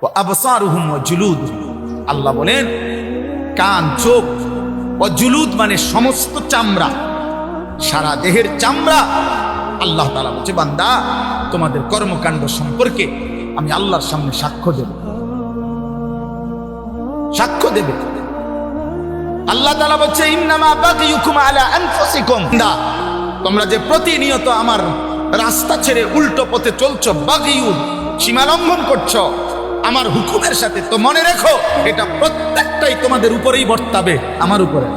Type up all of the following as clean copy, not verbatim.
ওয়া আবসারুহুম ওয়া জুলুদুহুম, আল্লাহ বলেন কান, চোখ, ও জুলুদ মানে সমস্ত চামড়া, সারা দেহের চামড়া। আল্লাহ তাআলা বলছে বান্দা তোমাদের কর্মকাণ্ড সম্পর্কে আমি আল্লাহর সামনে সাক্ষ্য দেব, সাক্ষ্য দেবে। আল্লাহ তাআলা বলছে ইন্নামা বাগিয়ুকুম আলা আনফুসিকুম, তোমরা যে প্রতিনিয়ত আমার রাস্তা ছেড়ে উল্টো পথে চলছো, বাগিয়ু সীমা লঙ্ঘন করছো আমার হুকুমের সাথে, তো মনে রেখো এটা প্রত্যেকটাই তোমাদের উপরেই বর্তাবে, আমার উপরে।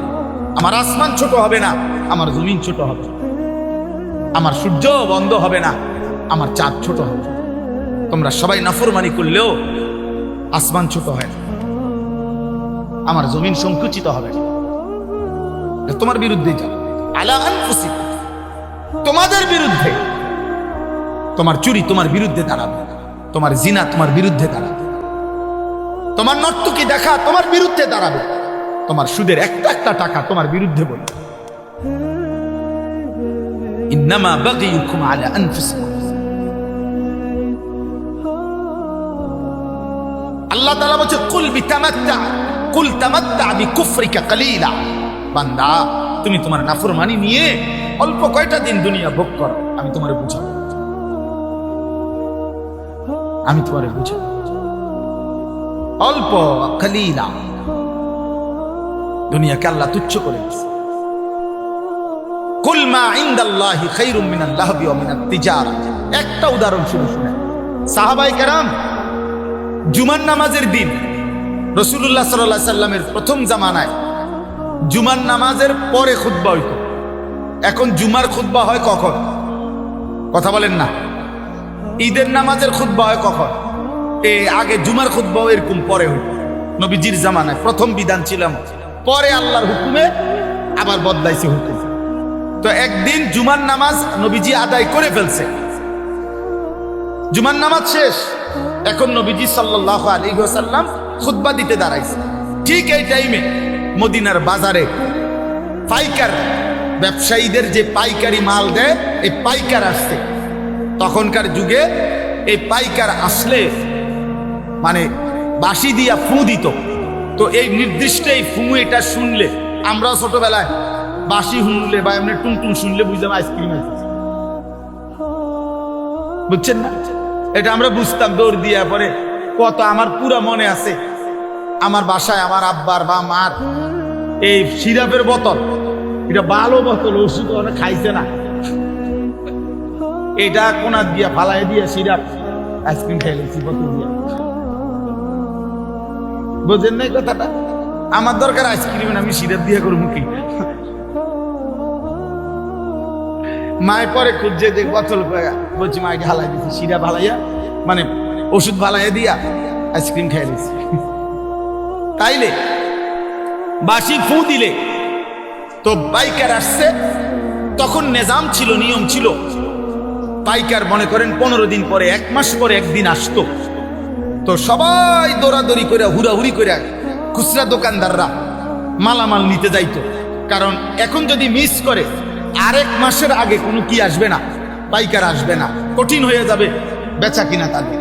আমার আসমান ছোট হবে না, আমার জমিন ছোট হবে, আমার সূর্য বন্ধ হবে না, আমার চাঁদ ছোট হবে। তোমরা সবাই নাফরমানি করলেও আসমান ছোট হয় না, আমার জমিন সংকুচিত হবে না, তোমার বিরুদ্ধে যাবে। আলা আনফুসিকুম, তোমাদের বিরুদ্ধে। তোমার চুরি তোমার বিরুদ্ধে দাঁড়াবে, তোমার জিনা তোমার বিরুদ্ধে দাঁড়াবে, তোমার নর্তকী দেখা তোমার বিরুদ্ধে দাঁড়াবে, তোমার সুদের একটা একটা টাকা তোমার বিরুদ্ধে বলবে। ইন্নামা বাগিয়ুকুম আলা আনফুসিকুম। আল্লাহ তাআলা বলছে কুল তামাত্তা বিকুফরিকা কালিলা, বান্দা তুমি তোমার নাফরমানি নিয়ে অল্প কয়টা দিন দুনিয়া ভোগ করো, আমি তোমারে বুঝাবো, আমি তোমারে বুঝাবো। অল্প কালিলা, দুনিয়াকে আল্লাহ তুচ্ছ করে দিয়েছে। কুল মা ইনদাল্লাহি খায়রুম মিনাল লাহবি ওয়া মিনাত তিজারা। একটা উদাহরণ শুরু শুনেন, সাহাবায়ে কেরাম জুমার নামাজের দিন রাসূলুল্লাহ সাল্লাল্লাহু আলাইহি সাল্লামের প্রথম জামানায় জুমার নামাজের পরে খুতবা হইতো। এখন জুমার খুতবা হয় কখন? কথা বলেন না। ঈদের নামাজের খুতবা হয় কখন? আগে জুমার খুতবাও এরকম পরে হইতো। নবীজির জামানায় প্রথম বিধান ছিলাম, পরে আল্লাহর হুকুমে আবার বদলাইছে হুকুম। তো একদিন জুমার নামাজ নবীজি আদায় করে ফেলছে, জুমার নামাজ শেষ, এখন নবীজি সাল্লাল্লাহু আলাইহি ওয়াসাল্লাম খুতবা দিতে দাঁড়াইছে। ঠিক এই টাইমে মদিনার বাজারে পাইকার ব্যবসায়ীদের যে পাইকারি মাল দেয়, এই পাইকার আসছে। তখনকার যুগে এই পাইকার আসলে মানে বাঁশি দিয়া ফু দিত। তো এই নির্দিষ্ট এই ফু এটা শুনলে, আমরাও ছোটবেলায় বাঁশি শুনলে বা এমনি টুনটুন শুনলে বুঝলাম আইসক্রিম আসছে, বুঝছেন না? এটা আমরা বুঝতাম দৌড় দিয়া। পরে কত আমার পুরা মনে আছে, আমার বাসায় আমার আব্বার বা মার এই সিরাপের বোতল, এটা ভালো বোতল, ওষুধ অনেক খাইছে না, এটা কোনা দিয়া ফালাই দিয়া সিরাপ আইসক্রিম খাই লেছি বোতল দিয়া। বুঝেন নাই কথাটা? আমার দরকার আইসক্রিম, আমি সিরাপ দিয়া করবো কি? মায়ের পরে খুঁজছে যে বোতল, বলছি মাকে হালাই দিচ্ছি, সিরাপ হালাইয়া মানে ওষুধ ভালাইয়া দিয়া আইসক্রিম খাই লেছি। তাইলে বাসি ফু দিলে তো পাইকার আসছে। তখন নিজাম ছিল, নিয়ম ছিল, পাইকার মনে করেন 15 দিন পরে, 1 মাস পরে একদিন আসতো। তো সবাই দৌড়াদৌড়ি করে হুড়াহুড়ি করে খুচরা দোকানদাররা মালামাল নিতে যাইতো। কারণ এখন যদি মিস করে আরেক মাসের আগে কোনো কি আসবে না, পাইকার আসবে না, কঠিন হয়ে যাবে বেচা কিনা তাদের।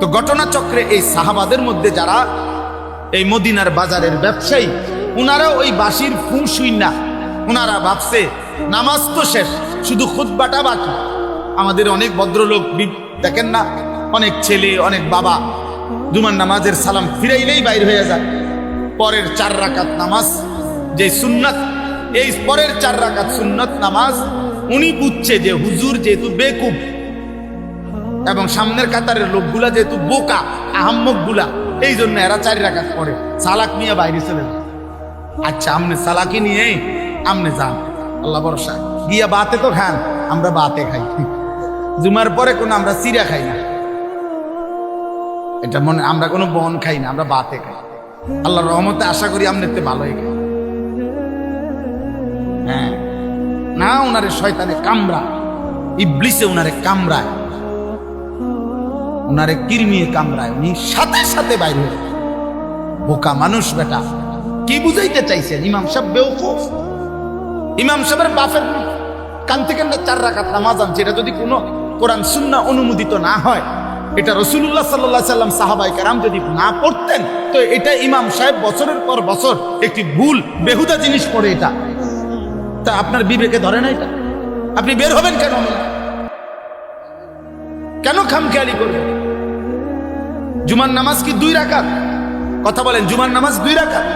তো ঘটনাচক্রে এই সাহাবাদের মধ্যে যারা এই মদিনার বাজারের ব্যবসায়ী, উনারা ওই বাঁশির ফু শুই না, উনারা ভাবছে নামাজ তো শেষ, শুধু খুতবাটা বাকি। আমাদের অনেক ভদ্রলোক দেখেন না, অনেক ছেলে অনেক বাবা জুমার নামাজের সালাম ফিরাইলেই বাইর হয়ে যায়। পরের 4 রাকাত নামাজ যে সুন্নাত, এই পরের 4 রাকাত সুন্নাত নামাজ উনি বুঝছে যে হুজুর যেহেতু বেকুব এবং সামনের কাতারের লোকগুলা যেহেতু বোকা আহাম্মক গুলা, এই জন্য এরা 4 রাকাত পড়ে, সালাক নিয়ে বাইরে চলে যায়। আচ্ছা আমনে সালাকি নিয়ে আমনে যান, আল্লাহ ভরসা, গিয়া বাতে তো খান, আমরা বাতে খাই, জুমার পরে কোনো আমরা চিরা খাই না, এটা মনে, আমরা কোনো বন খাই না, আমরা বাতে খাই। আল্লাহর রহমতে আশা করি আমনেতে ভালোই খাই। হ্যাঁ না, ওনারে শয়তানে কামড়া, ইবলিসে ওনারে কামড়ায়, ওনারে কিরমিয়ে কামড়ায়, উনি সাথে সাথে বাইরে হয়ে যায়। বোকা মানুষ বেটা, কি বুঝাইতে চাইছেন? ইমাম সাহেব বেওকুফ, ইমাম সাহেবের বাপের কান থেকে 4 রাকাত নামাজ আনছে, এটা যদি কোনো কোরআন সুন্নাহ অনুমোদিত না হয় এটা রাসূলুল্লাহ সাল্লাল্লাহু আলাইহি সাল্লাম সাহাবায়ে কেরাম যদি না পড়তেন তো এটা ইমাম সাহেব বছরের পর বছর একটি ভুল বেহুদা জিনিস পড়ে এটা। তা আপনার বিবেকে ধরে না এটা? আপনি বের হবেন কেন? কেন খামখেয়ালি করবেন? জুমার নামাজ কি 2 রাকাত? কথা বলেন, জুমার নামাজ 2 রাকাত,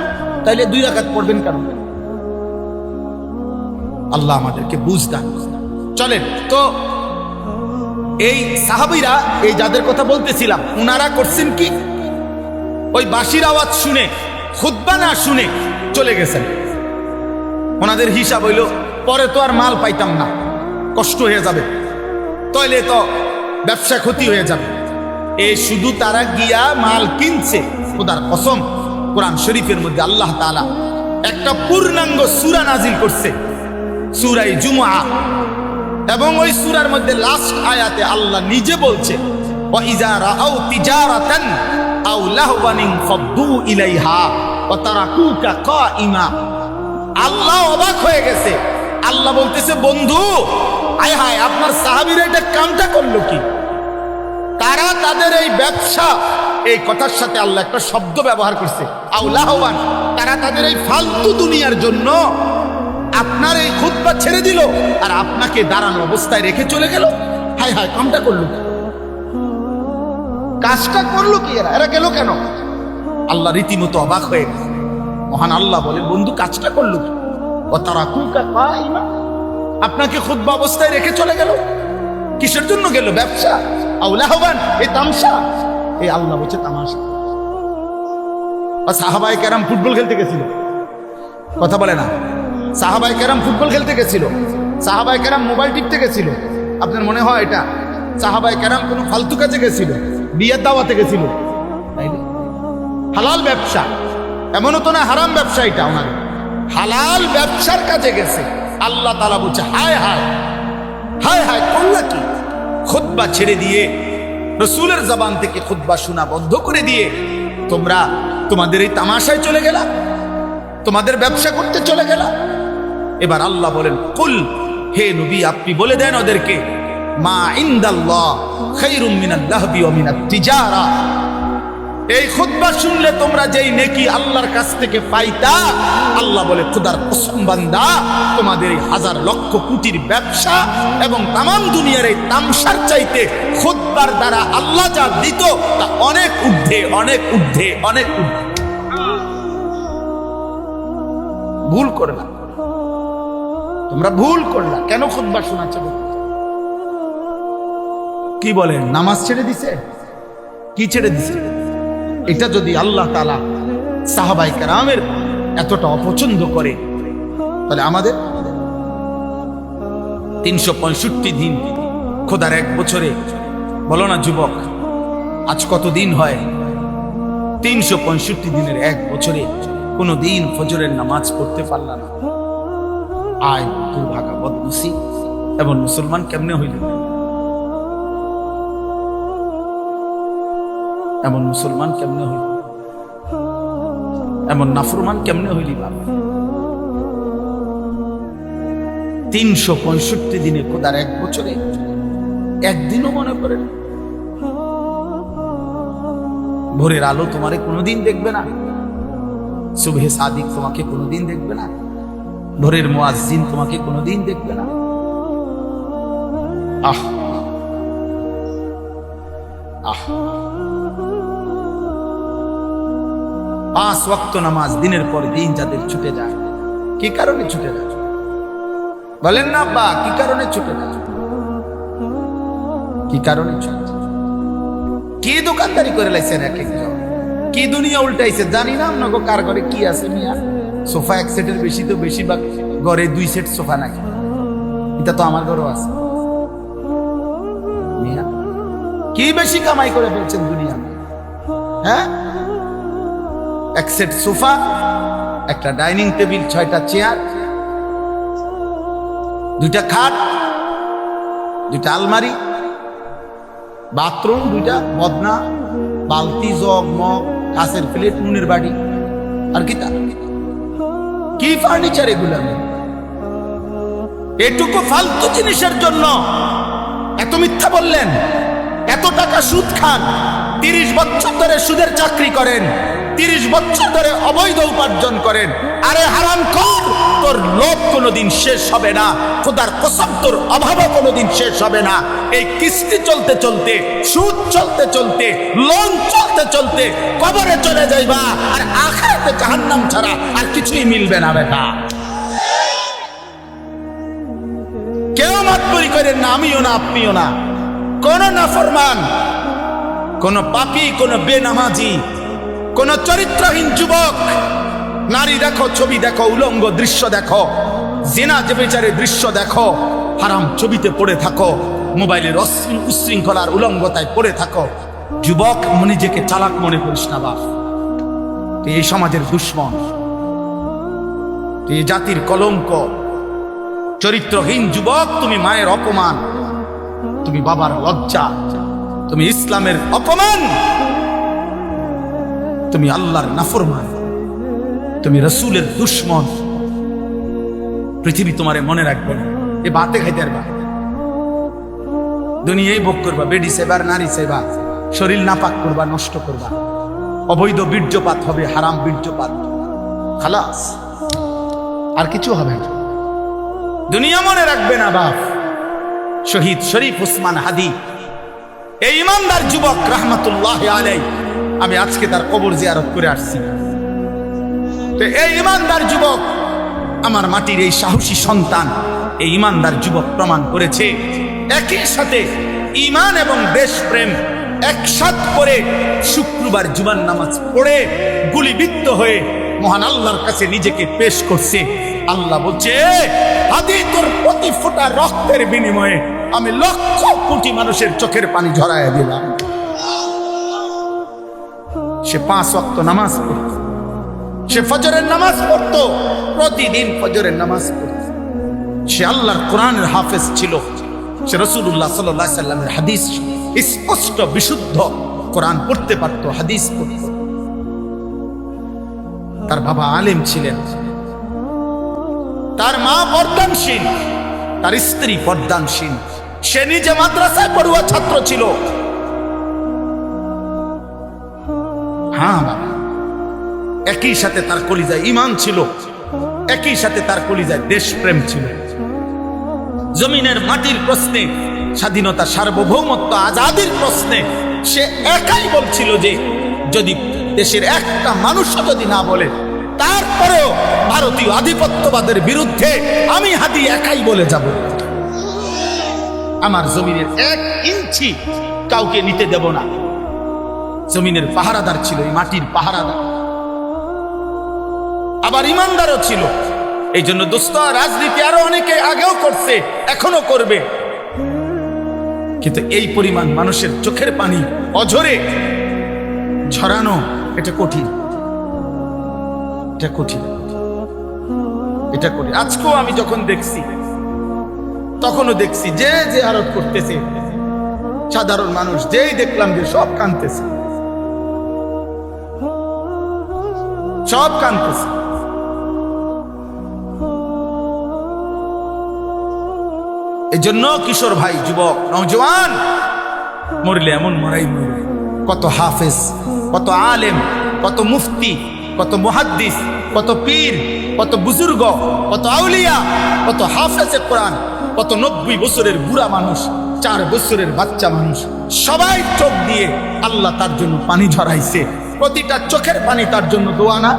তাইলে 2 রাকাত পড়বেন কেন? আল্লাহ আমাদেরকে বুঝ দান। চলেন তো, এই সাহাবীরা, এই যাদের কথা বলতেছিলাম, উনারা করছেন কি? ওই বাঁশির আওয়াজ শুনে, খুতবা না শুনে চলে গেছেন। ওনাদের হিসাব হইল পরে তো আর মাল পাইতাম না, কষ্ট হয়ে যাবে, তাইলে তো ব্যবসা ক্ষতি হয়ে যাবে। এই শুধু তারা গিয়া মাল কিনছে। খোদার কসম, কোরআন শরীফের মধ্যে আল্লাহ তাআলা একটা পূর্ণাঙ্গ সূরা নাজিল করছে, সূরা জুমআ, এবং ওই সূরার মধ্যে লাস্ট আয়াতে আল্লাহ নিজে বলছে, ওয়া ইযা রাআউ তিজারাতান আও লাহওয়ান ফাদু ইলাইহা ওয়া তারাকুকা কাইমা। আল্লাহ অবাক হয়ে গেছে। আল্লাহ বলতেছে, বন্ধু, আয় হায়, আপনার সাহাবীরা এটা কামটা করলো কি? তারা তাদের এই ব্যবসা, এই কথার সাথে আল্লাহ একটা শব্দ ব্যবহার করছে, আও লাহওয়ান, তারা তাদের এই ফালতু দুনিয়ার জন্য আপনার এই খুতবা ছেড়ে দিল আর আপনাকে দাঁড়ানো অবস্থায় রেখে চলে গেল। হায় হায়, কামটা করলো কি? কাজটা করলো কি? এরা গেল কেন? আল্লাহ রীতিমতো অবাক হয়ে গেছে। মহান আল্লাহ বলে, বন্ধু, কাজটা করলো কি? ও তারা কুকা কাইমা, আপনাকে খুতবা অবস্থায় রেখে চলে গেল। কিসের জন্য গেল? ব্যবসা। আও লাহওয়ান, এই তামসা। এই আল্লাহ বলছে তামাশা। সাহাবায়ে কেরাম ফুটবল খেলতে গেছিল, কথা বলে না? সাহাবায়ে কেরাম ফুটবল খেলতে গেছিল, সাহাবায়ে কেরাম মোবাইল টিপতে গেছিল। আপনার মনে হয় এটা? সাহাবায়ে কেরাম কোনো ফালতু কাজে গেছিল? বিয়ের দাওয়াতে গেছিল? হালাল ব্যবসা, এমনও তো না হারাম ব্যবসা, এটা ওনার হালাল ব্যবসার কাজে গেছে। আল্লাহ তাআলা বলছে, হায় হায় হায় হায়, করলা কি? খুতবা ছেড়ে দিয়ে, রাসূলের জবান থেকে খুতবা শোনা বন্ধ করে দিয়ে তোমরা তোমাদের এই তামাশায় চলে গেলা, তোমাদের ব্যবসা করতে চলে গেলা। এবার আল্লাহ বলেন, কুল, হে নবী, আপনি বলে দেন ওদেরকে, মা ইনদাল্লাহ খায়রুম মিনাল লাহবি ওয়া মিনাত তিজারা। এই খুতবা শুনলে তোমরা যেই নেকি আল্লাহর কাছ থেকে পাইতা, আল্লাহ বলে, খোদার কসম বান্দা, তোমাদের এই হাজার লক্ষ কোটির ব্যবসা এবং তামাম দুনিয়ার এই তামসার চাইতে খুতবার দ্বারা আল্লাহ যা দিত তা অনেক ঊর্ধ্বে, অনেক ঊর্ধ্বে, অনেক ঊর্ধ্বে। ভুল করলা তোমরা, ভুল করলা। কেন খুতবা শোনাচ্ছে? কি বলেন? নামাজ ছেড়ে দিছে? কি ছেড়ে দিছে? এটা যদি আল্লাহ তাআলা সাহাবায়ে কেরামের এতটা অপছন্দ করে, তাহলে আমাদের 365 দিন খোদার এক বছরে, বলো না যুবক, আজ কত দিন হয়? 365 দিনের এক বছরে কোনো দিন ফজরের নামাজ পড়তে পারলা না। আয় দুর্ভাগা, বদনসিব। এবং মুসলমান কেমনে হইল? এমন মুসলমান কেমনে হইল? এমন নাফরমান কেমনে হইলি? বাবা, 365 দিনে খোদার এক বছরে একদিনও মনে করেন? ভোরের আলো তোমারে কোনোদিন দেখবে না, সুবহে সাদিক তোমাকে কোনোদিন দেখবে না, ভোরের মুয়াজ্জিন তোমাকে কোনোদিন দেখবে না। আহ আহ 5 ওয়াক্ত নামাজ দিনের পর দিন যাদের ছুটে যায়, কি কারণে ছুটে যায়? বলেন না বা কি কারণে ছুটে যায়? কি কারণে ছুটে? কি দোকানদারি করে লাইছেন এক একজন, কি দুনিয়া উল্টাইছে জানি না। আপনাকে কার ঘরে কি আছে মিয়া? সোফা 1 সেটের বেশি তো বেশিরভাগ ঘরে 2 সেট সোফা নাকি? এটা তো আমার ঘরেও আছে মিয়া। কি বেশি কামাই করে ফেলছেন দুনিয়া? হ্যাঁ, 1 সেট সোফা, একটা ডাইনিং টেবিল, 6টা চেয়ার, 2টা খাট, 2টা আলমারি, বাথরুম, 2টা বদনা, বালতি, জগ, মগ, কাঁচের প্লেট, নুনের বাড়ি, আর কি তা? কি ফার্নিচার এগুলো? এটুকু ফালতু জিনিসের জন্য এত মিথ্যা বললেন? এত টাকা সুদ খান, 30 বছর ধরে সুদের চাকরি করেন, 30 বছর ধরে অবৈধ উপার্জন করেন। আরে হারামখোর, তোর লোভ কোনোদিন শেষ হবে না, খোদার কসম তোর অভাবও কোনোদিন শেষ হবে না। এই কিস্তি চলতে চলতে, সুদ চলতে চলতে, লোন চলতে চলতে কবরে চলে যাইবা, আর আখিরাতে জাহান্নাম ছাড়া আর কিছুই মিলবে না বেটা। কেউ মাতবরি করেন না, আমিও না, আপনিও না। কোন নাফরমান, কোন পাপী, কোন বেনামাজি, কোন চরিত্রহীন যুবক, নারী দেখো, ছবি দেখো, উলঙ্গ দৃশ্য দেখো, জিনা ব্যভিচারের দৃশ্য দেখো, হারাম ছবিতে পড়ে থাকো, মোবাইলের উশৃঙ্খলার উলঙ্গতায় পড়ে থাকো, যুবক নিজেকে চালাক মনে করিস না বাপ। তুই এই সমাজের দুশ্মন, তুই এই জাতির কলঙ্ক। চরিত্রহীন যুবক, তুমি মায়ের অপমান, তুমি বাবার লজ্জা, তুমি ইসলামের অপমান, তুমি আল্লাহর নাফরমান, তুমি রসুলের দুশ্মন। পৃথিবী তোমারে মনে রাখবে না, এ বাতে খাইতে পারবা, দুনিয়ায় ভোগ করবা, বেডি সেবার, নারী সেবা, শরীর নাপাক করবা, নষ্ট করবা, অবৈধ বীর্যপাত হবে, হারাম বীর্যপাত, খালাস, আর কিছু হবে না। দুনিয়া মনে রাখবে না বাপ। শহীদ শরীফ ওসমান হাদি, এই ইমানদার যুবক রহমতুল্লাহ আলাইহি, আমি আজকে তার কবর জিয়ারত করে আসছি। তো এই ইমানদার যুবক, আমার মাটির এই সাহসী সন্তান, এই ইমানদার যুবক প্রমাণ করেছে একই সাথে ঈমান এবং দেশপ্রেম একসাথ করে শুক্রবার জুমার নামাজ পড়ে গুলিবিদ্ধ হয়ে মহান আল্লাহর কাছে নিজেকে পেশ করছে। আল্লাহ বলছে, হাদি তোর প্রতি ফোঁটা রক্তের বিনিময়ে আমি লক্ষ কোটি মানুষের চোখের পানি ঝরাইয়া দিলাম। সে 5 ওয়াক্ত নামাজ পড়ত, সে ফজরের নামাজ পড়তো, প্রতিদিন ফজরের নামাজ পড়ত, সে আল্লাহর কোরআনের হাফেজ ছিল, সে রাসূলুল্লাহ সাল্লাল্লাহু আলাইহি সাল্লামের হাদিস স্পষ্ট বিশুদ্ধ কোরআন পড়তে পারত, হাদিস পড়ত। তার বাবা আলেম ছিলেন, তার মা পর্দানশীল, তার স্ত্রী পর্দানশীল, সে নিজে মাদ্রাসায় পড়ুয়া ছাত্র ছিল। হ্যাঁ বাবা, একই সাথে তার কলিজায় ঈমান ছিল, একই সাথে তার কলিজায় দেশপ্রেম ছিল। জমিনের মাটির প্রশ্নে, স্বাধীনতা, সার্বভৌমত্ব, আজাদির প্রশ্নে সে একাই বলছিল যে যদি দেশের একটা মানুষও যদি না বলে, তারপরেও ভারতীয় আধিপত্যবাদের বিরুদ্ধে আমি হাদি একাই বলে যাব। আমার জমিনের 1 ইঞ্চি কাউকে নিতে দেব না। জমিনের পাহারাদার ছিল, এই মাটির পাহারাদার, আবার ইমানদারও ছিল। এই জন্য দোস্ত, রাজনীতি আরো অনেকে আগেও করছে, এখনো করবে, কিন্তু এই পরিমাণ মানুষের চোখের পানি অঝরে ঝরানো, এটা কঠিন, এটা কঠিন, এটা কঠিন। আজকেও আমি যখন দেখছি, তখনও দেখছি যে যে আরোপ করতেছে, সাধারণ মানুষ যেই দেখলাম যে সব কাঁদতেছে, সব কাঁদতেছে। এই জন্য কিশোর ভাই, যুবক, নওজওয়ান, মরলে এমন মরাই মরবে। কত হাফেজ, কত আলেম, কত মুফতি, কত মুহাদ্দিস, কত পীর, কত বুজুর্গ, কত আউলিয়া, কত হাফেজে কোরআন, কত 90 বছরের বুড়া মানুষ, 4 বছরের বাচ্চা মানুষ, সবাই চোখ দিয়ে আল্লাহ তার জন্য পানি ঝরাইছে। প্রতিটা চোখের পানি তার জন্য দোয়া না?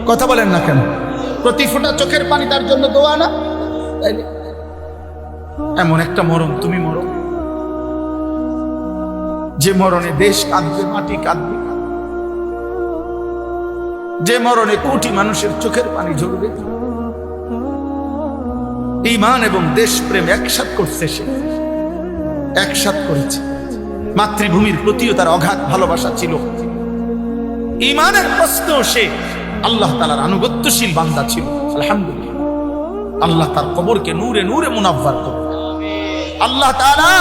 কথা বলেন না কেন? প্রতি ফোঁটা চোখের পানি তার জন্য দোয়া না? তাইলে এমন একটা মরণ তুমি মরো, যে মরণে দেশ কাঁদবে, মাটি কাঁদবে, যে মরণে কোটি মানুষের চোখের পানি ঝরবে। ঈমান এবং দেশপ্রেম একসাথ করছে, সে একসাথ করেছে। মাতৃভূমির প্রতিও তার অগাধ ভালোবাসা ছিল। ঈমানের প্রশ্ন, সে আল্লাহ তাআলার আনুগত্যশীল বান্দা ছিল। আলহামদুলিল্লাহ, আল্লাহ তার কবরকে নূরে নূরে মুনাব্বার করবে। আল্লাহ তাআলা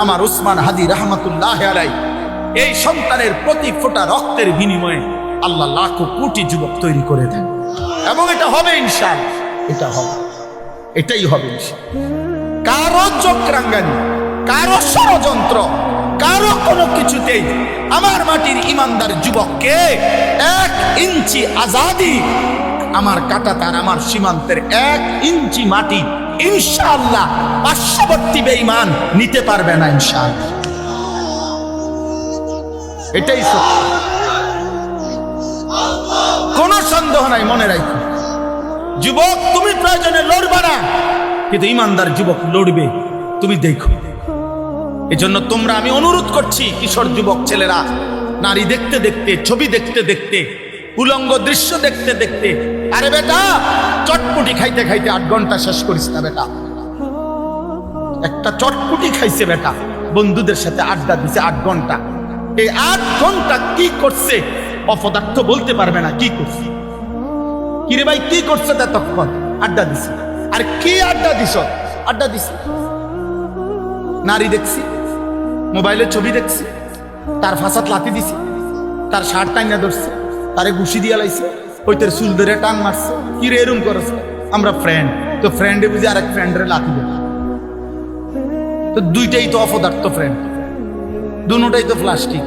আমার ওসমান হাদি রহমাতুল্লাহ আলাইহি এই সন্তানের প্রতি ফোঁটা রক্তের বিনিময়ে আল্লাহ লাখো কোটি যুবক তৈরি করে দেন, এবং এটা হবে ইনশাআল্লাহ, এটা হবে, এটাই হবে ইনশাআল্লাহ। কারো চক্রাঙ্গানি, কারো ষড়যন্ত্র, কারো কোনো কিছুতেই আমার মাটির ইমানদার যুবককে 1 ইঞ্চি আজাদি, আমার কাঁটাতার আমার সীমান্তের 1 ইঞ্চি মাটি ইনশাআল্লাহ পার্শ্ববর্তী বেঈমান নিতে পারবে না ইনশাআল্লাহ। এটাই সত্য, কোনো সন্দেহ নাই। মনে রাখো যুবক, তুমি প্রয়োজনে লড়বা না, কিন্তু ইমানদার যুবক লড়বে, তুমি দেখো। এজন্য তোমরা, আমি অনুরোধ করছি কিশোর যুবক ছেলেরা, নারী দেখতে দেখতে, ছবি দেখতে দেখতে, উলঙ্গ দৃশ্য দেখতে দেখতে, আরে বেটা চটপটি খাইতে খাইতে 8 ঘন্টা শেষ করিস না বেটা। একটা চটপটি খাইছে বেটা, বন্ধুদের সাথে আড্ডা দিছে 8 ঘন্টা। এই 8 ঘন্টা কি করছে অপদার্থ বলতে পারবে না কি করছে। কিরে ভাই কি করছে তখন? আড্ডা দিছে। আর কি আড্ডা দিছ? আড্ডা দিছে, নারী দেখছি, মোবাইলে ছবি দেখছি, তার ফাঁসাত লাথি দিছি, তার শার্ট টাইনা ধরছে, তারে ঘুষি দিয়া লাইছে, ওইটার চুল ধরে টান মারছে। কি রে এরম করেছে? আমরা ফ্রেন্ড, তো ফ্রেন্ডে বুঝি আরেক ফ্রেন্ডরে লাথি দেবে, তো দুইটাই তো অপদার্থ ফ্রেন্ড, দুটাই তো প্লাস্টিক।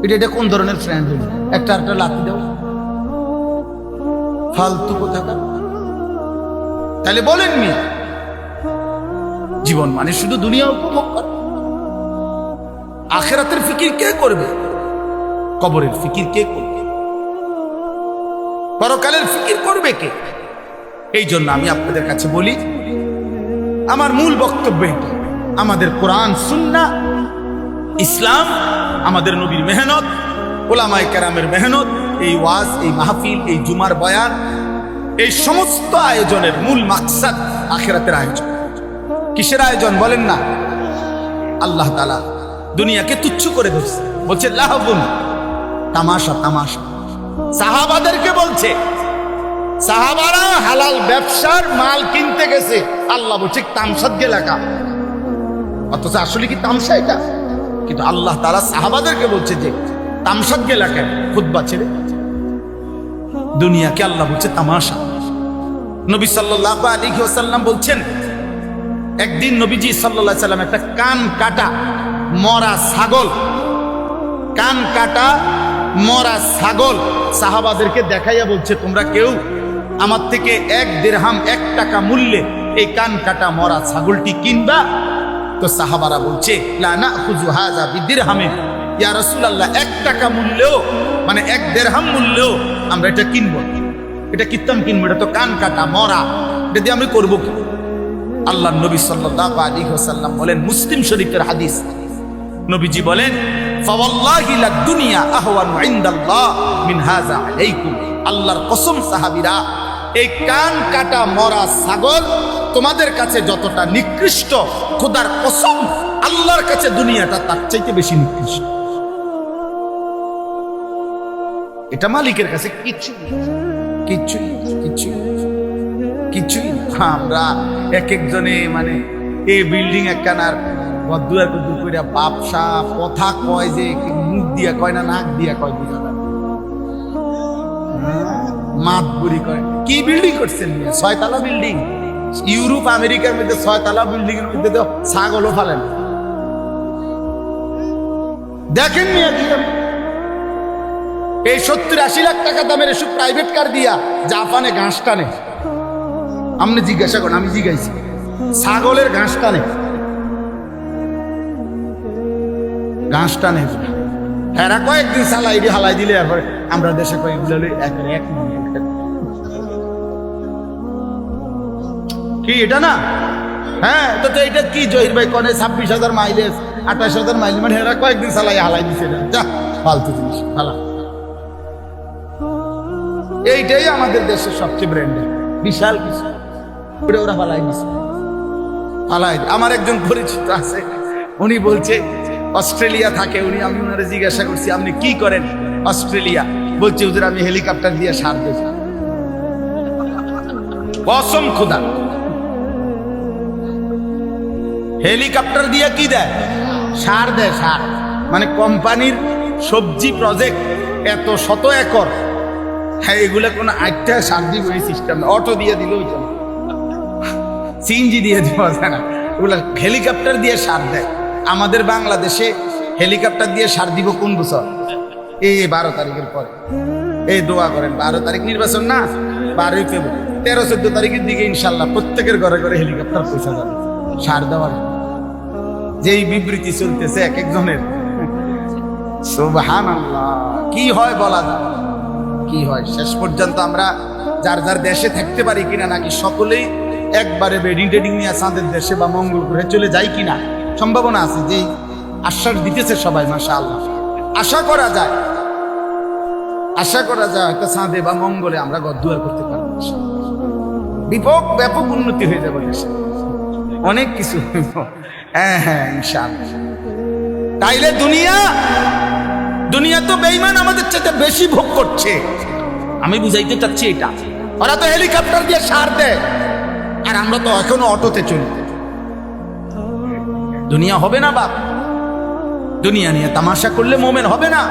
এটা কোন ধরনের ফ্রেন্ড হইল? একটা আরেকটা লাথি দেও, ফালতু কোথাকার। তাহলে বলেন মিয়া, জীবন মানে শুধু দুনিয়া উপভোগ কর? আখিরাতের ফিকির কে করবে? কবরের ফিকির কে করবে? পরকালের ফিকির করবে কে? এই জন্য আমি আপনাদের কাছে বলি, আমার মূল বক্তব্য এটা, আমাদের কোরআন সুন্নাহ ইসলাম, আমাদের নবীর মেহনত, ওলামায়ে কেরামের মেহনত, এই ওয়াজ, এই মাহফিল, এই জুমার বয়ান, এই সমস্ত আয়োজনের মূল মাকসাদ আখিরাতের আয়োজন। কিসের আয়োজন বলেন না? আল্লাহ তাআলা দুনিয়াকে তুচ্ছ করে ধরছে, বলছে লাহবুন, তামাশা তামাশা। সাহাবাদেরকে বলছে, সাহাবারা হালাল ব্যবসার মাল কিনতে গেছে, আল্লাহ বলছে তামসাদ গেলাকা। অথচ আসলে কি তামসা এটা? কিন্তু আল্লাহ তাআলা সাহাবাদেরকে বলছে যে তামসাদ গেলাকা, খুতবা ছেড়ে দুনিয়াকে আল্লাহ বলছে তামাশা। নবী সাল্লাল্লাহু আলাইহি ওয়াসাল্লাম বলছেন, একদিন নবীজি সাল্লাল্লাহু আলাইহি ওয়াসাল্লাম একটা কান কাটা মরা ছাগল, কান কাটা মরা ছাগল সাহাবাদেরকে দেখাইয়া বলছে, তোমরা কেউ আমার থেকে 1 দিরহাম 1 টাকা মূল্যে এই কান কাটা মরা ছাগলটি কিনবা? তো সাহাবারা বলছে, লা নাখুযু হাযা বিদিরহামে, ইয়া রাসূলুল্লাহ 1 টাকা মূল্যেও, মানে 1 দিরহাম মূল্যেও আমরা এটা কিনবো। এটা কিতাম কিনবো, এটা তো কান কাটা মরা, এটা দিয়ে আমি করবো কি? আল্লাহ নবী সাল্লাল্লাহু আলাইহি ওয়াসাল্লাম বলেন, মুসলিম শরীফের হাদিস, নবীজি বলেন, ফাওয়াল্লাহি লাদ দুনিয়া আহওয়ানু ইনদাল্লাহ মিন হাযা আলাইকুম। আল্লাহর কসম সাহাবীরা, এই কান কাটা মরা ছাগল তোমাদের কাছে যতটা নিকৃষ্ট, খোদার কসম আল্লাহর কাছে দুনিয়াটা তার চাইতে বেশি নিকৃষ্ট। এটা মালিকের কাছে কিছু কিছুই কিছুই কিছুই। আমরা এক একজনে মানে এই বিল্ডিং একখানার বদুয়া কদু কইরা বাপসা কথা কয়, যে মুখ দিয়া কয় না নাক দিয়া কয়, বুঝা না মাত বুড়ি কয়। কি বিল্ডিং করছেন? 6 তলা বিল্ডিং। ইউরোপ আমেরিকার মধ্যে 6 তলা বিল্ডিং এর মধ্যে তো ছাগলও ফালেন। দেখেন মিয়া, এই 70-80 লাখ টাকা দামের এসব প্রাইভেট কার দিয়া জাপানে ঘাস টানে। আপনি জিজ্ঞাসা করেন, আমি জিজ্ঞাসি, ছাগলের ঘাস টানে, ঘাস টানে। এরা কয়েকদিন চালাই দিয়ে হালাই দিলে এরপরে আমরা দেশে কয়েকগুলো এক কি এটা না? হ্যাঁ, তো এটা কি জহির ভাই কনে 26,000 মাইলেজ 28,000 মাইলেজ, মানে এরা কয়েকদিন চালাই হালাই দিছে, যা ফালতু জিনিস হালা। এইটাই আমাদের দেশের সবচেয়ে ব্র্যান্ডেড বিশাল কিছু, ওরা ফালাই দিছে, ফালাই। আমার একজন পরিচিত আছে, উনি বলছে অস্ট্রেলিয়া থাকে উনি। আমি ওনারে জিজ্ঞাসা করছি, আপনি কি করেন অস্ট্রেলিয়া? বলছে হুজুর আমি হেলিকপ্টার দিয়ে সার দেব। কসম খোদা, হেলিকপ্টার দিয়ে কি দেয়? সার দেয়, সার। মানে কোম্পানির সবজি প্রজেক্ট এত শত একর, হ্যাঁ এগুলা কোনো আটটা সার দিব এই সিস্টেম, অটো দিয়ে দিল, সিএনজি দিয়ে দেওয়া যায় না। ওগুলা হেলিকপ্টার দিয়ে সার দেয়। আমাদের বাংলাদেশে হেলিকপ্টার দিয়ে সার দিব কোন বছর? এই 12 তারিখের পরে। এই দোয়া করেন, 12 তারিখ নির্বাচন না, 12ই ফেব্রুয়ারি, 13-14 তারিখের দিকে ইনশাল্লাহ প্রত্যেকের ঘরে ঘরে হেলিকপ্টার পয়সা যাবে সার দেওয়ার। যেই বিবৃতি চলতেছে এক একজনের, সুবহানাল্লাহ, কি হয় বলা যায়, কি হয়। শেষ পর্যন্ত আমরা যার যার দেশে থাকতে পারি কিনা, নাকি সকলেই একবারে বেডিং টেডিং নিয়ে চাঁদের দেশে বা মঙ্গল গ্রহে চলে যায় কিনা, সম্ভাবনা আছে। যেই আশ্বাস দিতেছে সবাই, মাশাআল্লাহ, আশা করা যায়, আশা করা যায় হয়তো চাঁদে বা মঙ্গলে আমরা গদ্দুয়ার করতে পারবো। ব্যাপক উন্নতি হয়ে যাবে দেশে, অনেক কিছু। হ্যাঁ হ্যাঁ, ইনশাআল্লাহ। তাইলে দুনিয়া তো বেঈমান আমাদের চাইতে বেশি ভোগ করছে। আমি বুঝাইতে চাচ্ছি এটা, ওরা তো হেলিকপ্টার দিয়ে সার দেয়, আর আমরা তো এখনো অটোতে চলি। দুনিয়া হবে না বাপ, দুনিয়া নিয়ে তামাশা করলে মোমেন হবে না।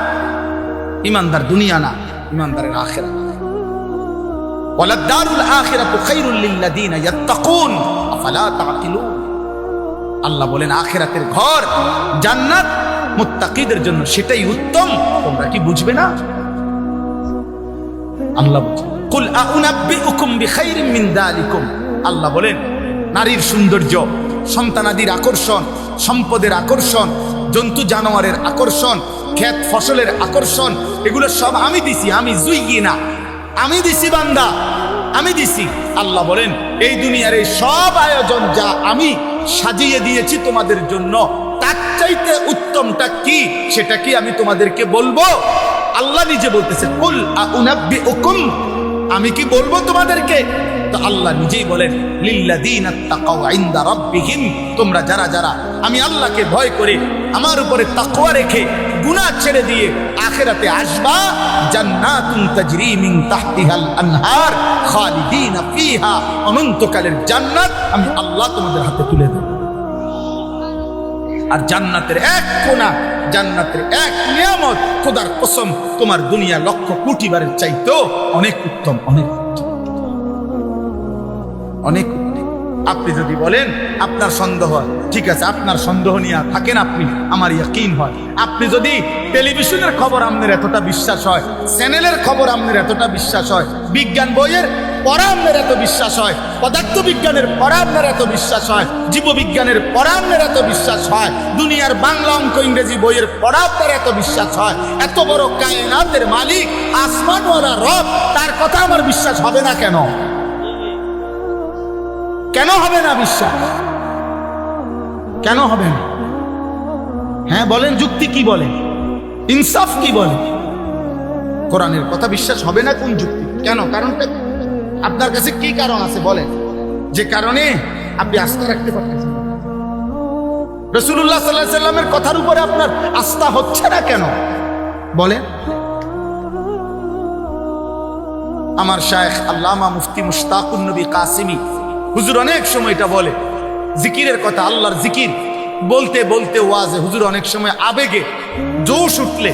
ইমানদার দুনিয়া না, ইমানদারের আখিরাত। ওয়ালাদ-দারুল আখিরাতু খায়রুল লিল্লাযিনা ইয়াত্তাকুন আফালা তাআকিলুন। আল্লাহ বলেন আখিরাতের ঘর জান্নাত মুত্তাকিদের জন্য, সেটাই উত্তম। তোমরা কি বুঝবে না? আল্লাহ বলেন কুল আউনাব্বিউকুম বিখাইরিম মিন যালিকুম। আল্লাহ বলেন নারীর সৌন্দর্য, সন্তানাদির আকর্ষণ, সম্পদের আকর্ষণ, জন্তু জানোয়ারের আকর্ষণ, ক্ষেত ফসলের আকর্ষণ, এগুলো সব আমি দিছি। আমি জুইয়িনা, আমি দিছি বান্দা, আমি দিছি। আল্লাহ বলেন এই দুনিয়ার এই সব আয়োজন যা আমি সাজিয়ে দিয়েছি তোমাদের জন্য, তার চাইতে উত্তমটা কি সেটা কি আমি তোমাদেরকে বলবো? আল্লাহ নিজে বলতেছে কুল আউনাব্বিউকুম, আমি কি বলবো তোমাদেরকে? তো আল্লাহ নিজেই বলেন লিল্লাযিনা তাকাউ ইনদা রাব্বিহিম, তোমরা যারা যারা আমি আল্লাহকে ভয় করে আমার উপরে তাকওয়া রেখে গুনাহ ছেড়ে দিয়ে আখিরাতে আসবা, জান্নাতুন তাজরি মিন তাহতিহাল আনহার খালিদিনা ফিহা, অনন্তকালের জান্নাত আমি আল্লাহ তোমাদের হাতে তুলে দেব। আর জান্নাতের এক কোণা, জান্নাতের এক নিয়ামত, খোদার কসম তোমার দুনিয়া লক্ষ কোটি বারের চাইতেও অনেক উত্তম, অনেক অনেক। আপনি যদি বলেন আপনার সন্দেহ হয়, ঠিক আছে, আপনার সন্দেহ নিয়ে থাকেন আপনি, আমার ইয়াকিন হয়। আপনি যদি টেলিভিশনের খবর আপনার এতটা বিশ্বাস হয়, চ্যানেলের খবর আপনার এতটা বিশ্বাস হয়, বিজ্ঞান বইয়ের পড়া আপনার এত বিশ্বাস হয়, পদার্থ বিজ্ঞানের পড়া আপনার এত বিশ্বাস হয়, জীববিজ্ঞানের পড়া আপনার এত বিশ্বাস হয়, দুনিয়ার বাংলা অঙ্ক ইংরেজি বইয়ের পড়া আপনার এত বিশ্বাস হয়, এত বড় কায়নাতের মালিক আসমানওয়ালা রব, তার কথা আমার বিশ্বাস হবে না কেন? কেন হবে না বিশ্বাস? কেন হবে না? হ্যাঁ বলেন, যুক্তি কি বলে, ইনসাফ কি বলে? কোরআনের কথা বিশ্বাস হবে না কোন যুক্তি? কেন? কারণটা আপনার কাছে কি কারণ আছে বলেন, যে কারণে আপনি আস্থা রাখতে পারতেছেন? রাসূলুল্লাহ সাল্লাল্লাহু আলাইহি সাল্লামের কথার উপরে আপনার আস্থা হচ্ছে না কেন বলেন? আমার শায়েখ আল্লামা মুফতি মুশতাকুন নবী কাসিমি হুজুর অনেক সময় এটা বলে, জিকিরের কথা, আল্লাহর জিকির বলতে বলতে ওয়াজে হুজুর অনেক সময় আবেগে জোশ উঠলে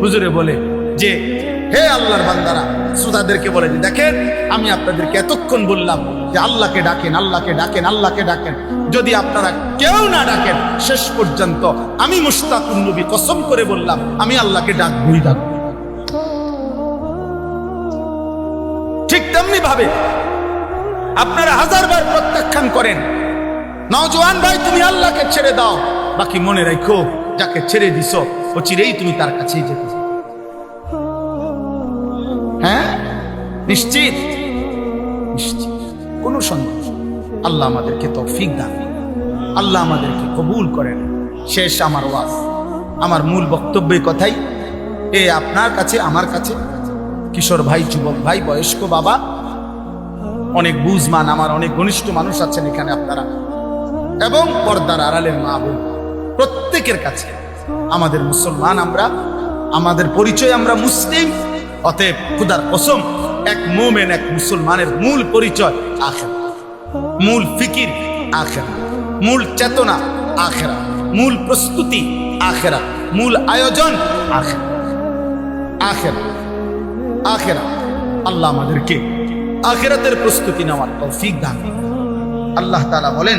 হুজুরে বলে যে হে আল্লাহর বান্দারা, শ্রোতাদেরকে বলে যে দেখেন আমি আপনাদেরকে এতক্ষণ বললাম যে আল্লাহকে ডাকেন, আল্লাহকে ডাকেন, আল্লাহকে ডাকেন, যদি আপনারা কেউ না ডাকেন শেষ পর্যন্ত আমি মুশতাকুন নবী কসম করে বললাম আমি আল্লাহকে ডাকবই ডাকব। ঠিক তেমনি ভাবে আপনারা হাজারবার প্রত্যাখ্যান করেন, নওজোয়ান ভাই তুমি আল্লাহকে ছেড়ে দাও, বাকি মনে রাখো যাকে ছেড়ে দিছ ও চিরেই তুমি তার কাছেই যেতে। হ্যাঁ নিশ্চিত, নিশ্চিত, কোনো সন্দেহ। আল্লাহ আমাদেরকে তৌফিক দান, আল্লাহ আমাদেরকে কবুল করেন। শেষ আমার ওয়াজ, আমার মূল বক্তব্যের কথাই এ আপনার কাছে, আমার কাছে, কিশোর ভাই, যুবক ভাই, বয়স্ক বাবা, অনেক বুঝমান আমার অনেক ঘনিষ্ঠ মানুষ আছেন এখানে আপনারা, এবং পর্দার আড়ালের মা বোন, প্রত্যেকের কাছে আমাদের মুসলমান, আমরা আমাদের পরিচয় আমরা মুসলিম। অতএব খুদার কসম এক মুমিন, এক মুসলমানের মূল পরিচয় আখিরাত, মূল ফিকির আখিরাত, মূল চেতনা আখিরাত, মূল প্রস্তুতি আখিরাত, মূল আয়োজন আখিরাত, আখিরাত, আখিরাত। আল্লাহ আমাদেরকে আখিরাতের প্রস্তুতি নেওয়ার তৌফিক দান। আল্লাহ তাআলা বলেন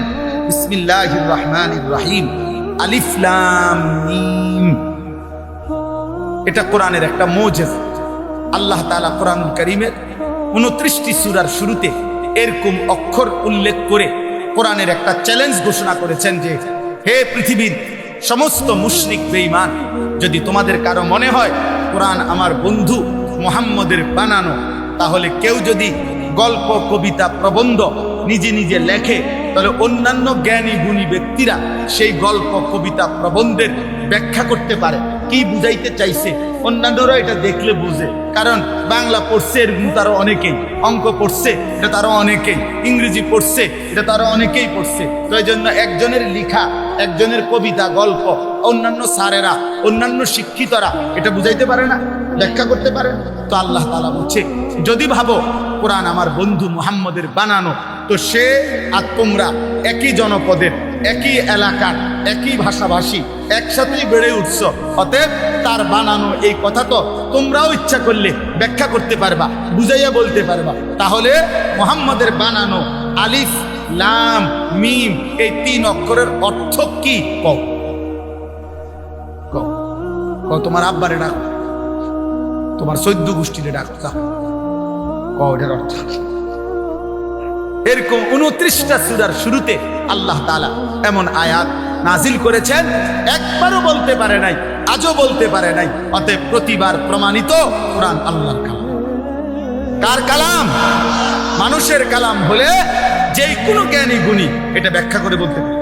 বিসমিল্লাহির রহমানির রহিম, আলিফ লাম মিম। এটা কোরআনের একটা মুজিজা। আল্লাহ তাআলা কোরআনুল কারীমের 29টি সূরার শুরুতে এরকম অক্ষর উল্লেখ করে কোরআনের একটা চ্যালেঞ্জ ঘোষণা করেছেন যে, হে পৃথিবীর সমস্ত মুশরিক বেঈমান, যদি তোমাদের কারো মনে হয় কোরআন আমার বন্ধু মুহাম্মদের বানানো, তাহলে কেউ যদি গল্প, কবিতা, প্রবন্ধ নিজে নিজে লেখে, তাহলে অন্যান্য জ্ঞানী গুণী ব্যক্তিরা সেই গল্প, কবিতা, প্রবন্ধের ব্যাখ্যা করতে পারে। কি বুঝাইতে চাইছে অন্যান্যরা এটা দেখলে বুঝে, কারণ বাংলা পড়ছে এরকম তারা অনেকেই, অঙ্ক পড়ছে এটা তারা অনেকেই, ইংরেজি পড়ছে এটা তারা অনেকেই পড়ছে। তো এই জন্য একজনের লেখা, একজনের কবিতা, গল্প অন্যান্য স্যারেরা, অন্যান্য শিক্ষিতরা এটা বুঝাইতে পারে না, ব্যাখ্যা করতে পারে না। তো আল্লাহ তাআলা বলছে, যদি ভাবো কোরআন আমার বন্ধু মুহাম্মদের বানানো, তো সে আর তোমরা একই জনপদের, একই এলাকার, একই ভাষাভাষী, একসাথেই বেড়ে উঠছ, অতএব তার বানানো এই কথা তো তোমরাও ইচ্ছা করলে ব্যাখ্যা করতে পারবা, বুঝাইয়া বলতে পারবা। তাহলে মুহাম্মদের বানানো আলিফ লাম মিম এই 3 অক্ষরের অর্থ কি? কও কও কও। তোমার আব্বারে ডাক, তোমার 14 গোষ্ঠীরে ডাক, কও এটার অর্থ। এরকম 29টা সূরার শুরুতে আল্লাহ তাআলা এমন আয়াত নাজিল করেছেন, একবারও বলতে পারে নাই, আজও বলতে পারে নাই। অতএব প্রতিবার প্রমাণিত কোরআন আল্লাহর কালাম। কার কালাম? মানুষের কালাম হলে যেই কোনো জ্ঞানী গুণী এটা ব্যাখ্যা করে বলতে পারে।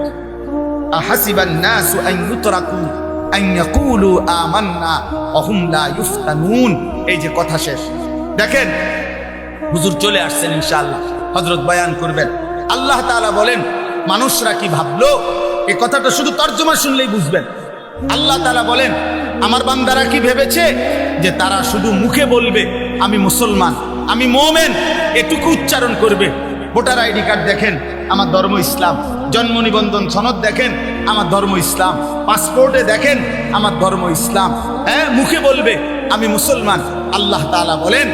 আহাসিবান নাসু আন ইউতরাকু আন ইয়াকুলু আমান্না ওয়া হুম লা ইফতানুন। এই যে কথা শেষ। দেখেন হুজুর চলে আসছেন, ইনশাআল্লাহ হযরত বয়ান করবেন। আল্লাহ তাআলা বলেন, মানুষরা কি ভাবলো? এই কথাটা শুধু তর্জমা শুনলেই বুঝবেন। আল্লাহ তাআলা বলেন, আমার বান্দারা কি ভেবেছে যে তারা শুধু মুখে বলবে আমি মুসলমান, আমি মুমিন, এটুকু উচ্চারণ করবে। ভোটার আইডি কার্ড দেখেন, আমার ধর্ম ইসলাম। জন্ম নিবন্ধন সনদ দেখেন, আমার ধর্ম ইসলাম। পাসপোর্টে দেখেন, আমার ধর্ম ইসলাম। হ্যাঁ, মুখে বলবে আমি মুসলমান। আল্লাহ তাআলা বলেন,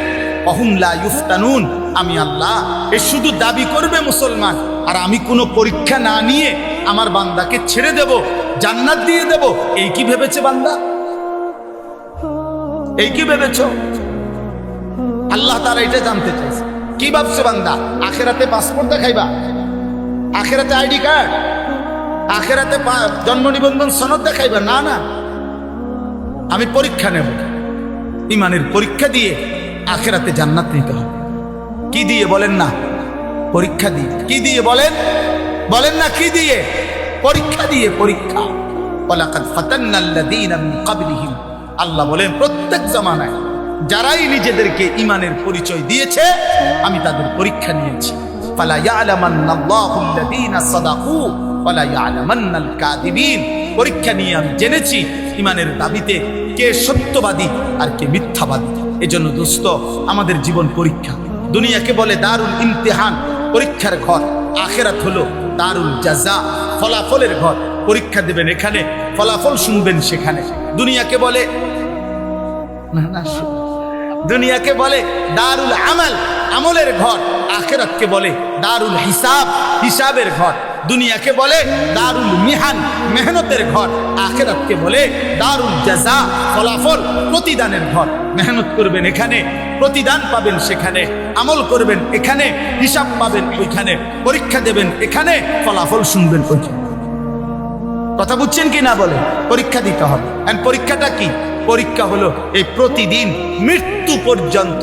ওয়াহুম লা ইফতানুন, আমি আল্লাহ এ শুধু দাবি করবে মুসলমান, আর আমি কোনো পরীক্ষা না নিয়ে আমার বান্দাকে ছেড়ে দেব, জান্নাত দিয়ে দেব। এই কি ভেবেছে বান্দা? এই কি ভেবেছ? আল্লাহ তাআলা এটা জানতে চাইছে। কি ভাবছে বান্দা? আখিরাতে পাসপোর্ট দেখাইবা, আখিরাতে আইডি কার্ড, আখিরাতে জন্ম নিবন্ধন সনদ দেখাইবা? না না, আমি পরীক্ষা নেব, ইমানের পরীক্ষা দিয়ে আখিরাতে জান্নাত নিতে হবে। কি দিয়ে বলেন না? পরীক্ষা দিয়ে। কি দিয়ে বলেন? বলেন না কি দিয়ে? পরীক্ষা দিয়ে। পরীক্ষা। ওয়ালাকাদ ফাতান্নাল্লাযীনা মিন ক্বাবলিহিম, আল্লাহ বলেন প্রত্যেক জামানায় যারাই নিজেদেরকে ইমানের পরিচয় দিয়েছে আমি তাদের পরীক্ষা নিয়েছি। ফালা ইয়ালামান্নাল্লাহুল্লাযীনা সাদাকু ওয়ালা ইয়ালামান্নাল কাযিবিন। পরীক্ষা নিয়ে আমি জেনেছি ইমানের দাবিতে কে সত্যবাদী আর কে মিথ্যাবাদী। এজন্য দোস্ত, আমাদের জীবন পরীক্ষা। দুনিয়াকে বলে দারুল ইমতিহান, পরীক্ষার ঘর। আখিরাত হলো দারুল জাযা, ফলাফলের ঘর। পরীক্ষা দেবেন এখানে, ফলাফল শুনবেন সেখানে। দুনিয়াকে বলে দুনিয়াকে বলে দারুল আমাল, আমলের ঘর। আখিরাতকে বলে দারুল হিসাব, হিসাবের ঘর। দুনিয়াকে বলে দারুল মিহান, মেহনতের ঘর। আখিরাতকে বলে দারুল জাযা, ফলাফল, প্রতিদানের ঘর। মেহনত করবেন এখানে, প্রতিদান পাবেন সেখানে। আমল করবেন এখানে, হিসাব পাবেন ওইখানে। পরীক্ষা দেবেন এখানে, ফলাফল শুনবেন ওইখানে। কথা বুঝছেন কি না? বলে পরীক্ষা দিতে হবে। এন্ড পরীক্ষাটা কি? পরীক্ষা হলো এই প্রতিদিন মৃত্যু পর্যন্ত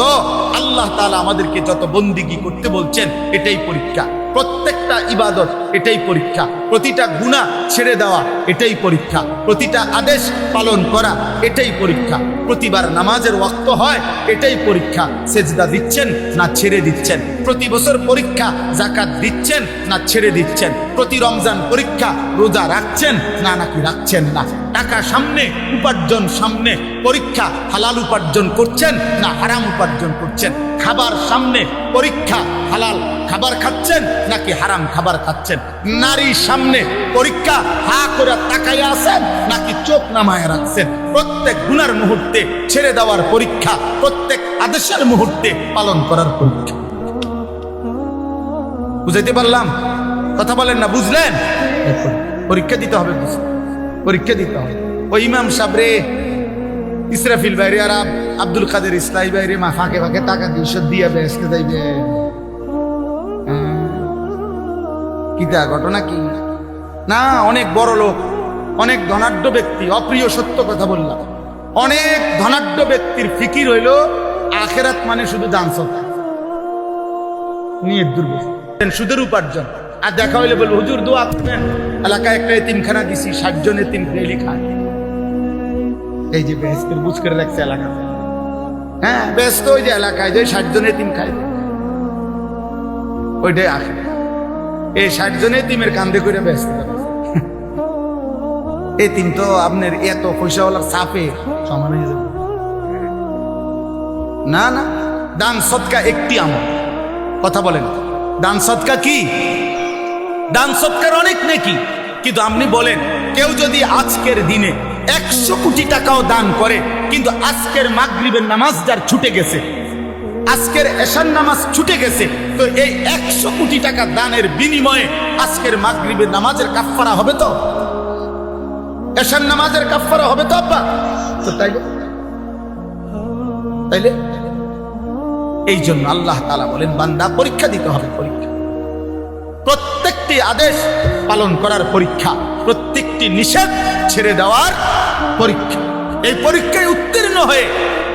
আল্লাহ তাআলা আমাদেরকে যত বন্দিগি করতে বলছেন এটাই পরীক্ষা। প্রত্যেকটা ইবাদত এটাই পরীক্ষা। প্রতিটা গুনাহ ছেড়ে দেওয়া এটাই পরীক্ষা। প্রতিটা আদেশ পালন করা এটাই পরীক্ষা। প্রতিবার নামাজের ওয়াক্ত হয় এটাই পরীক্ষা। সেজদা দিচ্ছেন না ছেড়ে দিচ্ছেন। প্রতি বছর পরীক্ষা, যাকাত দিচ্ছেন না ছেড়ে দিচ্ছেন। প্রতি রমজান পরীক্ষা, রোজা রাখছেন না নাকি রাখছেন না। টাকা সামনে, উপার্জন সামনে, পরীক্ষা, হালাল উপার্জন করছেন না হারাম উপার্জন করছেন। খাবার সামনে, পরীক্ষা, হালাল খাবার খাচ্ছেন নাকি হারাম খাবার খাচ্ছেন। নারী সামনে, পরীক্ষা, হা করে তাকাইয়া আছেন নাকি চোখ নামায় রাখছেন। প্রত্যেক গুনার মুহূর্তে ছেড়ে দেওয়ার পরীক্ষা, প্রত্যেক আদেশের মুহূর্তে পালন করার পরীক্ষা। বুঝাইতে পারলাম? কথা বলেন না, বুঝলেন? পরীক্ষা দিতে হবে, পরীক্ষা দিতে হবে। ওই ইমাম সাবরে, ইসরাফিল বাইরে আর আব্দুল কাদের ইসলাই বাইরে মা ফাঁকে ফাঁকে টাকা দিয়ে বেসতে যাইবে। কিতা ঘটনা কি না? অনেক বড় লোক, অনেক ধনাঢ্য ব্যক্তি, অপ্রিয় সত্য কথা বললাম, অনেক ধনাঢ্য ব্যক্তির ফিকির হইল আখেরাত মানে শুধু দান সদকা নিয়ে দুর্বল, সুদের উপার্জন। আর দেখা হইলে বলবো হুজুর দোয়া করবেন, এলাকায় একটা এতিমখানা দিছি, 60 জন এতিম ডেইলি খায়। এই যে বেহেস্তের বুঝ করে রাখছে এলাকা, হ্যাঁ ব্যস্ত ওই যে এলাকায় যে 60 জন এতিম খায়, ওইটাই আখের। এই 60 জন এতিমের কান্দে করে ব্যস্ত। এতিম তো আপনার এত পয়সাওয়ালার চাপে সমান হয়ে যাবে না। না, দান সদকা একটি আমল। কথা বলেন, দান সদকা কি? দান সদকার অনেক নেকি, কিন্তু আপনি বলেন কেউ যদি আজকের দিনে 100 কোটি টাকাও দান করে, কিন্তু আজকের মাগরিবের নামাজ যার ছুটে গেছে, আজকের এশার নামাজ ছুটে গেছে, তো এই 100 কোটি টাকা দানের বিনিময়ে আজকের মাগরিবের নামাজের কাফফারা হবে তো? এশার নামাজের কাফফারা হবে তো আব্বা? তো তাইলে এই জন্য আল্লাহ তাআলা বলেন বান্দা পরীক্ষা দিতে হবে। পরীক্ষা, প্রত্যেকটি আদেশ পালন করার পরীক্ষা, প্রত্যেকটি নিষেধ ছেড়ে দেওয়ার পরীক্ষা। এই পরীক্ষায় উত্তীর্ণ হয়ে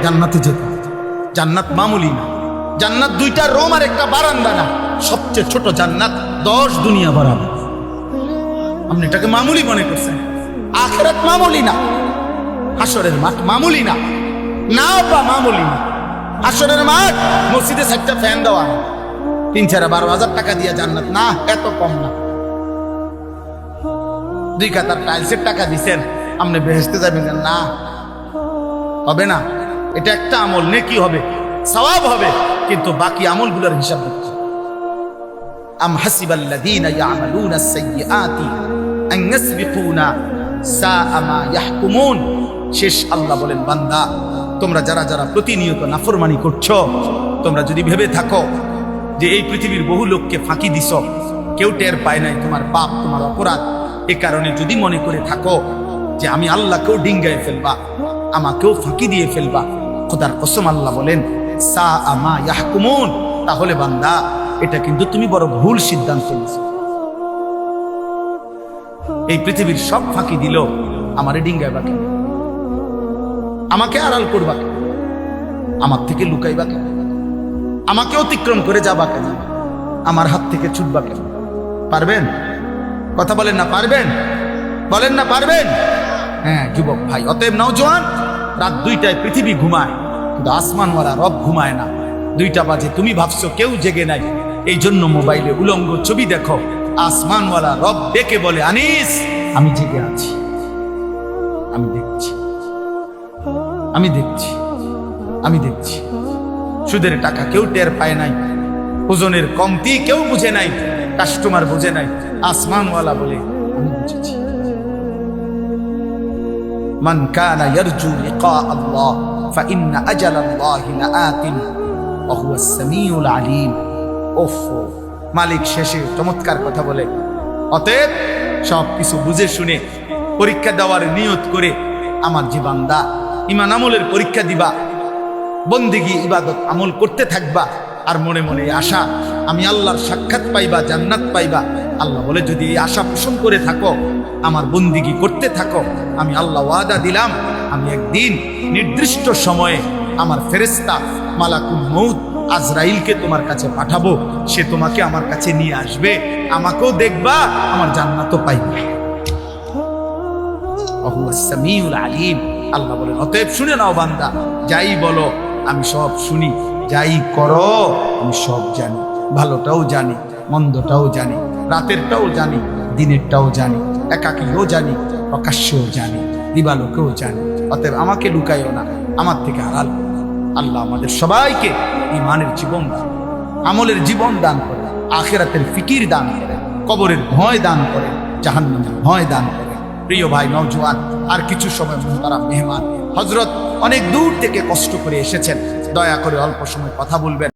জান্নাতে যেতে। জান্নাত মামুলি না, জান্নাত 2টা রুম আর একটা বারান্দা না, সবচেয়ে ছোট জান্নাত 10 দুনিয়া বরাবর। আপনি এটাকে মামুলি মনে করছেন? আখিরাত মামুলি না, হাসরের মাঠ মামুলি না, না বা মামুলি না। হাসরের মাঠ মসজিদে 4টা ফ্যান দেওয়া, 3-12,000 টাকা দিয়ে জান্নাত না, এত কম না। 2 কাতার টাইলসের টাকা দিচ্ছেন, আপনি বেহেশতে যাবেন না, হবে না। এটা একটা আমল, নেকি হবে, সওয়াব হবে, কিন্তু বাকি আমলগুলোর হিসাব দিচ্ছে। আম হাসিবাল্লাযীনা ইয়ামালুনা আস-সাইয়্যাতি আন ইয়াসবিকুনা সাআ মা ইয়াহকুমুন। শেষ আল্লাহ বলেন বান্দা তোমরা যারা যারা প্রতিনিয়ত নাফরমানি করছো, তোমরা যদি ভেবে থাকো যে এই পৃথিবীর বহু লোককে ফাঁকি দিছ, কেউ টের পায় নাই তোমার পাপ, তোমার অপরাধ, এ কারণে যদি মনে করে থাকো যে আমি আল্লাহকেও ডিঙ্গায় ফেলবা, আমাকেও ফাঁকি দিয়ে ফেলবা, খোদার কসম আল্লাহ বলেন সাআ মা ইয়াহকুমুন, তাহলে বান্দা এটা কিন্তু তুমি বড় ভুল সিদ্ধান্ত নিয়েছো। এই পৃথিবীর সব ফাঁকি দিল, আমারে ডিঙ্গাইবা কেন? আমাকে আড়াল করবা কেন? আমার থেকে লুকাইবা কেন? আমাকে অতিক্রম করে যাবা কেন? আমার হাত থেকে ছুটবা কেন? পারবেন? কথা বলেন না, পারবেন? বলেন না পারবেন? হ্যাঁ যুবক ভাই, অতএব নওজোয়ান, রাত 2টায় পৃথিবী ঘুমায়, কিন্তু আসমানওয়ালা রব ঘুমায় না। 2টা বাজে তুমি ভাবছো কেউ জেগে নাই, এই জন্য মোবাইলে উলঙ্গ ছবি দেখো। আসমানওয়ালা রব ডেকে বলে আনিস আমি জেগে আছি, আমি দেখছি, আমি দেখছি, আমি দেখছি। সুদের টাকা কেউ টের পায় নাই, ওজনের কমতি কেউ বুঝে নাই, কাস্টমার বুঝে নাই, আসমানওয়ালা বলে আমি বুঝেছি। মান কানা ইয়ারজু লিকা আল্লাহ ফাইন্না আজালাল্লাহি লাআতিন ওয়া হুয়াস সামিউল আলিম। ওফ, মালিক শেষে চমৎকার কথা বলে। অতএব সব কিছু বুঝে শুনে পরীক্ষা দেওয়ার নিয়ত করে আমার যে বান্দা ঈমান আমলের পরীক্ষা দিবা, বন্দেগী ইবাদত আমল করতে থাকবা, আর মনে মনে আশা আমি আল্লাহর সাক্ষাৎ পাইবা, জান্নাত পাইবা। আল্লাহ বলে যদি এই আশা পোষণ করে থাকো, আমার বন্দেগী করতে থাকো, আমি আল্লাহ ওয়াদা দিলাম আমি একদিন নির্দিষ্ট সময়ে আমার ফেরেশতা মালাকুল মউত আজরাইলকে তোমার কাছে পাঠাবো, সে তোমাকে আমার কাছে নিয়ে আসবে, আমাকেও দেখবা, আমার জান্নাতও পাইবা। ওয়া হুয়াস সামিউল আলিম। আল্লাহ বলেন অতএব শুনে নাও বান্দা, যাই বলো আমি সব শুনি, যাই করো আমি সব জানি, ভালোটাও জানি, মন্দটাও জানি, রাতেরটাও জানি, দিনেরটাও জানি, একাকীও জানি, প্রকাশ্যেও জানি, দিবালোকেও জানি। অতএব আমাকে লুকাইও না, আমার থেকে আড়াল। আল্লাহ আমাদের সবাইকে ঈমানের জীবন দান, আমলের জীবন দান করে, আখিরাতের ফিকির দান করে, কবরের ভয় দান করে, জাহান্নামের ভয় দান করে। প্রিয় ভাই নওজোয়ান, আর কিছু সময় মুহতারাম মেহমান হযরত অনেক দূর থেকে কষ্ট করে এসেছেন, দয়া করে অল্প সময় কথা বলবেন।